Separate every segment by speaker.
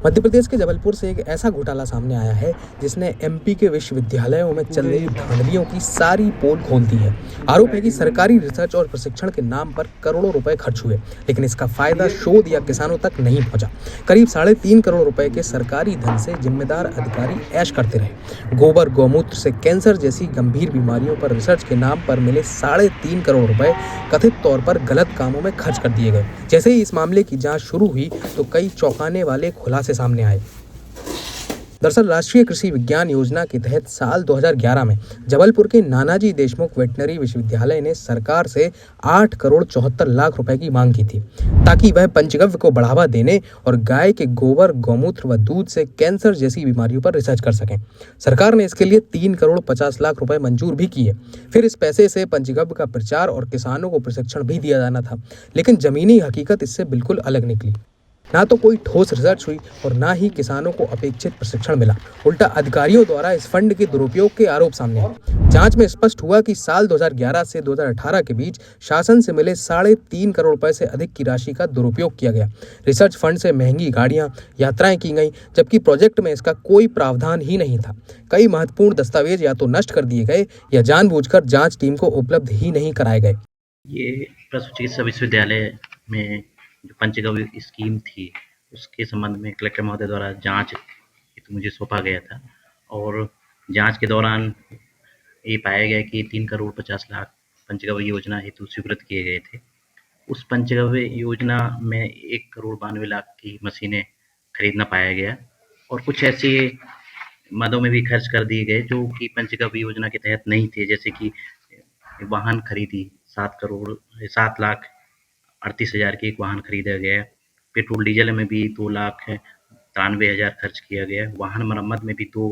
Speaker 1: मध्य प्रदेश के जबलपुर से एक ऐसा घोटाला सामने आया है जिसने एमपी के विश्वविद्यालयों में चल रही धांधलियों की सारी पोल खोल दी है। आरोप है कि सरकारी रिसर्च और प्रशिक्षण के नाम पर करोड़ों रुपए खर्च हुए, लेकिन इसका फायदा शोध या किसानों तक नहीं पहुंचा। करीब 3.5 करोड़ रुपए के सरकारी धन से जिम्मेदार अधिकारी ऐश करते रहे। गोबर गौमूत्र से कैंसर जैसी गंभीर बीमारियों पर रिसर्च के नाम पर मिले 3.5 करोड़ रुपए कथित तौर पर गलत कामों में खर्च कर दिए गए। जैसे ही इस मामले की जांच शुरू हुई तो कई चौंकाने वाले खुलासे सामने आए। दरअसल राष्ट्रीय कृषि विज्ञान योजना के तहत साल 2011 में जबलपुर के नानाजी देशमुख वेटनरी विश्वविद्यालय ने सरकार से 8 करोड़ 74 लाख रुपए की मांग की थी, ताकि वह पंचगव्य को बढ़ावा देने और गाय के गोबर गौमूत्र व दूध से कैंसर जैसी बीमारियों पर रिसर्च कर सकें। सरकार ने इसके लिए 3 करोड़ 50 लाख रुपए मंजूर भी किए। फिर इस पैसे से पंचगव्य का प्रचार और किसानों को प्रशिक्षण भी दिया जाना था, लेकिन जमीनी हकीकत इससे बिल्कुल अलग निकली। ना तो कोई ठोस रिसर्च हुई और ना ही किसानों को अपेक्षित प्रशिक्षण मिला। उल्टा अधिकारियों द्वारा इस फंड के दुरुपयोग के आरोप सामने आए। जांच में स्पष्ट हुआ कि साल 2011 से 2018 के बीच शासन से मिले 3.5 करोड़ रुपए से अधिक की राशि का दुरुपयोग किया गया। रिसर्च फंड से महंगी गाड़ियां, यात्राएं की गई, जबकि प्रोजेक्ट में इसका कोई प्रावधान ही नहीं था। कई महत्वपूर्ण दस्तावेज या तो नष्ट कर दिए गए या जानबूझकर जांच टीम को उपलब्ध ही नहीं कराए गए।
Speaker 2: ये पशु चिकित्सा विश्वविद्यालय में जो पंचगव्य स्कीम थी, उसके संबंध में कलेक्टर महोदय द्वारा जांच हेतु मुझे सौंपा गया था और जांच के दौरान ये पाया गया कि 3 करोड़ 50 लाख पंचगव्य योजना हेतु स्वीकृत किए गए थे। उस पंचगव्य योजना में 1 करोड़ 92 लाख की मशीनें खरीदना पाया गया और कुछ ऐसे मदों में भी खर्च कर दिए गए जो कि पंचगव्य योजना के तहत नहीं थे, जैसे कि वाहन खरीदी 7 लाख 38 हज़ार की एक वाहन खरीदा गया। पेट्रोल डीजल में भी 2 लाख 93 हज़ार खर्च किया गया। वाहन मरम्मत में भी 2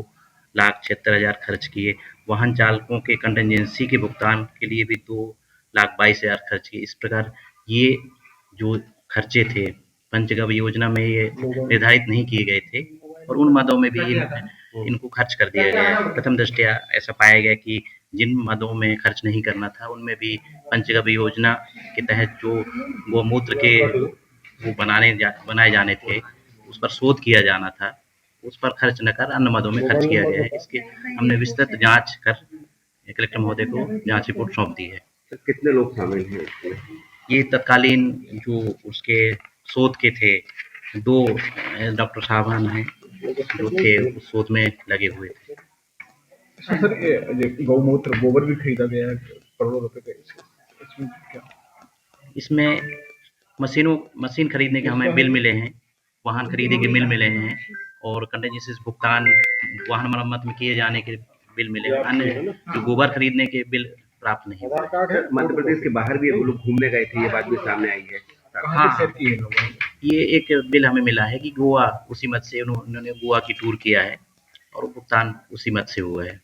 Speaker 2: लाख 76 हज़ार खर्च किए। वाहन चालकों के कंटिजेंसी के भुगतान के लिए भी 2 लाख 22 हज़ार खर्च किए। इस प्रकार ये जो खर्चे थे पंचगव्य योजना में ये निर्धारित नहीं किए गए थे और उन मदों में भी इनको खर्च कर दिया गया। प्रथम दृष्टया ऐसा पाया गया कि जिन मदों में खर्च नहीं करना था उनमें भी पंचगव्य योजना के तहत जो गौमूत्र के वो बनाए जाने थे, उस पर शोध किया जाना था, उस पर खर्च न कर अन्य मदों में खर्च किया गया है। इसके हमने विस्तृत जांच कर कलेक्टर महोदय को जांच रिपोर्ट सौंप दी है।
Speaker 3: तो कितने लोग शामिल हैं इसमें?
Speaker 2: ये तत्कालीन जो उसके शोध के थे 2 डॉक्टर साहबान हैं जो थे उस शोध में लगे हुए थे।
Speaker 4: सर ये गौमूत्र गोबर भी खरीदा गया है करोड़ों रुपए का, इसमें क्या?
Speaker 2: इसमें मशीन खरीदने के हमें बिल मिले हैं, वाहन खरीदने के बिल मिले हैं और कंटिजेंसी भुगतान वाहन मरम्मत में किए जाने के बिल मिले हैं। अन्य जो गोबर खरीदने के बिल प्राप्त नहीं हुए।
Speaker 3: मध्य प्रदेश के बाहर भी लोग घूमने गए थे, ये बात भी सामने आई है।
Speaker 2: हाँ, ये एक बिल हमें मिला है कि गोवा उसी मद से उन्होंने गोवा की टूर किया है और भुगतान उसी मद से हुआ है।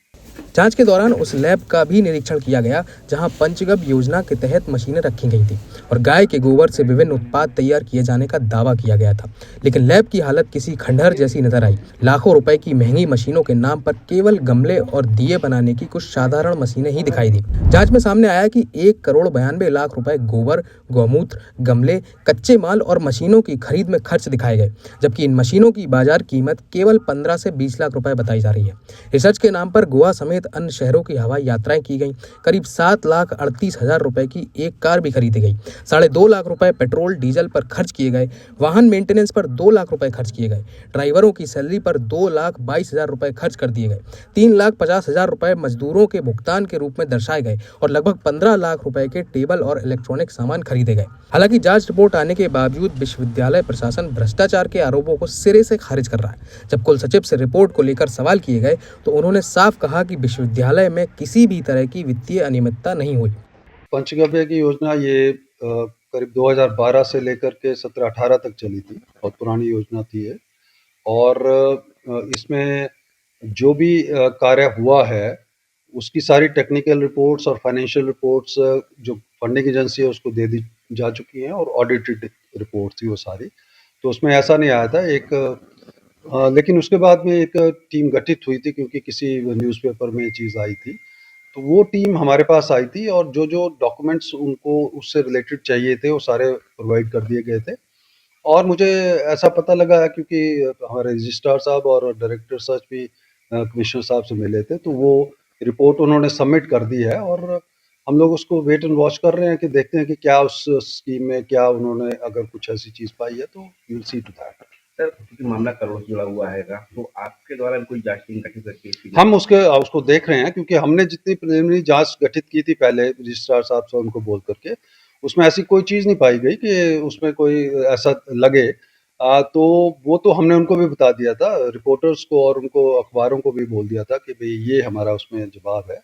Speaker 1: जांच के दौरान उस लैब का भी निरीक्षण किया गया जहां पंचगव्य योजना के तहत मशीनें रखी गई थी और गाय के गोबर से विभिन्न उत्पाद तैयार किए जाने का दावा किया गया था, लेकिन लैब की हालत किसी खंडहर जैसी नजर आई। लाखों रुपए की महंगी मशीनों के नाम पर केवल गमले और दिए बनाने की कुछ साधारण मशीनें ही दिखाई दी। जांच में सामने आया कि 1 करोड़ 92 लाख रुपए गोबर, गौमूत्र, गमले, कच्चे माल और मशीनों की खरीद में खर्च दिखाए गए, जबकि इन मशीनों की बाजार कीमत केवल 15 से 20 लाख रुपए बताई जा रही है। रिसर्च के नाम पर गोवा समेत अन्य शहरों की हवाई यात्राएं की गई। करीब 7,38,000 रुपए की एक कार भी खरीदी गई। 2.5 लाख रुपए पेट्रोल डीजल पर खर्च किए गए। वाहन मेंटेनेंस पर 2 लाख रुपए खर्च किए गए। ड्राइवरों की सैलरी पर 2,22,000 रुपए खर्च कर दिए गए। 3,50,000 रुपए मजदूरों के भुगतान के रूप में दर्शाए गए और लगभग 15 लाख रुपए के टेबल और इलेक्ट्रॉनिक सामान खरीदे गए। हालांकि जांच रिपोर्ट आने के बावजूद विश्वविद्यालय प्रशासन भ्रष्टाचार के आरोपों को सिरे से खारिज कर रहा है। जब कुल सचिव से रिपोर्ट को लेकर सवाल किए गए तो उन्होंने साफ कहा कि विश्वविद्यालय में किसी भी तरह की वित्तीय अनियमितता नहीं हुई।
Speaker 5: पंचगव्य की योजना ये करीब 2012 से लेकर के 17-18 तक चली थी, बहुत पुरानी योजना थी ये। और इसमें जो भी कार्य हुआ है उसकी सारी टेक्निकल रिपोर्ट्स और फाइनेंशियल रिपोर्ट्स जो फंडिंग एजेंसी है उसको दे दी जा चुकी हैं और ऑडिटेड रिपोर्ट थी वो सारी। तो उसमें ऐसा नहीं आया था लेकिन उसके बाद में एक टीम गठित हुई थी क्योंकि किसी न्यूज़पेपर में ये चीज़ आई थी, तो वो टीम हमारे पास आई थी और जो डॉक्यूमेंट्स उनको उससे रिलेटेड चाहिए थे वो सारे प्रोवाइड कर दिए गए थे और मुझे ऐसा पता लगा है क्योंकि हमारे रजिस्ट्रार साहब और डायरेक्टर सर्च भी कमिश्नर साहब से मिले थे, तो वो रिपोर्ट उन्होंने सबमिट कर दी है और हम लोग उसको वेट एंड वॉच कर रहे हैं कि देखते हैं कि क्या उस स्कीम में क्या उन्होंने अगर कुछ ऐसी चीज़ पाई है तो we will see to that.
Speaker 3: Sir, क्योंकि मामला करोड़ से जुड़ा हुआ है, तो आपके द्वारा भी कोई जांच टीम गठित करके इसकी
Speaker 5: हम उसको देख रहे हैं क्योंकि हमने जितनी प्रिलिमिनरी जांच गठित की थी पहले रजिस्ट्रार साहब से उनको बोल करके, उसमें ऐसी कोई चीज़ नहीं पाई गई कि उसमें कोई ऐसा लगे। तो वो तो हमने उनको भी बता दिया था, रिपोर्टर्स को और उनको अखबारों को भी बोल दिया था कि भाई ये हमारा उसमें जवाब है।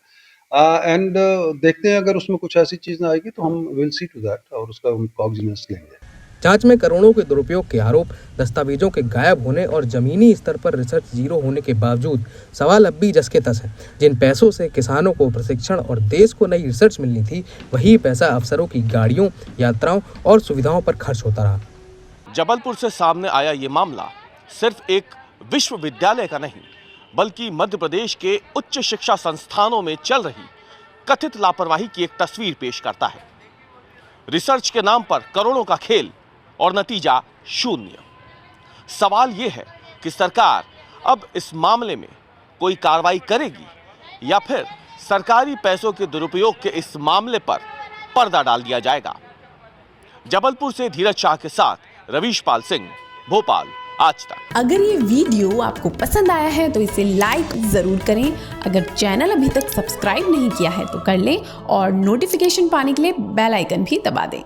Speaker 5: एंड देखते हैं अगर उसमें कुछ ऐसी चीज़ ना आएगी तो हम विल सी टू दैट और उसका हम कॉग्निजेंस लेंगे।
Speaker 1: जांच में करोड़ों के दुरुपयोग के आरोप, दस्तावेजों के गायब होने और जमीनी स्तर पर रिसर्च जीरो होने के बावजूद सवाल अब भी जस के तस है। जिन पैसों से किसानों को प्रशिक्षण और देश को नई रिसर्च मिलनी थी, वही पैसा अफसरों की गाड़ियों, यात्राओं और सुविधाओं पर खर्च होता रहा।
Speaker 6: जबलपुर से सामने आया ये मामला सिर्फ एक विश्वविद्यालय का नहीं, बल्कि मध्य प्रदेश के उच्च शिक्षा संस्थानों में चल रही कथित लापरवाही की एक तस्वीर पेश करता है। रिसर्च के नाम पर करोड़ों का खेल और नतीजा शून्य। सवाल यह है कि सरकार अब इस मामले में कोई कार्रवाई करेगी या फिर सरकारी पैसों के दुरुपयोग के इस मामले पर पर्दा डाल दिया जाएगा। जबलपुर से धीरज शाह के साथ रवीश पाल सिंह, भोपाल, आज तक।
Speaker 7: अगर ये वीडियो आपको पसंद आया है तो इसे लाइक जरूर करें। अगर चैनल अभी तक सब्सक्राइब नहीं किया है तो कर लें और नोटिफिकेशन पाने के लिए बेल आइकन भी दबा दें।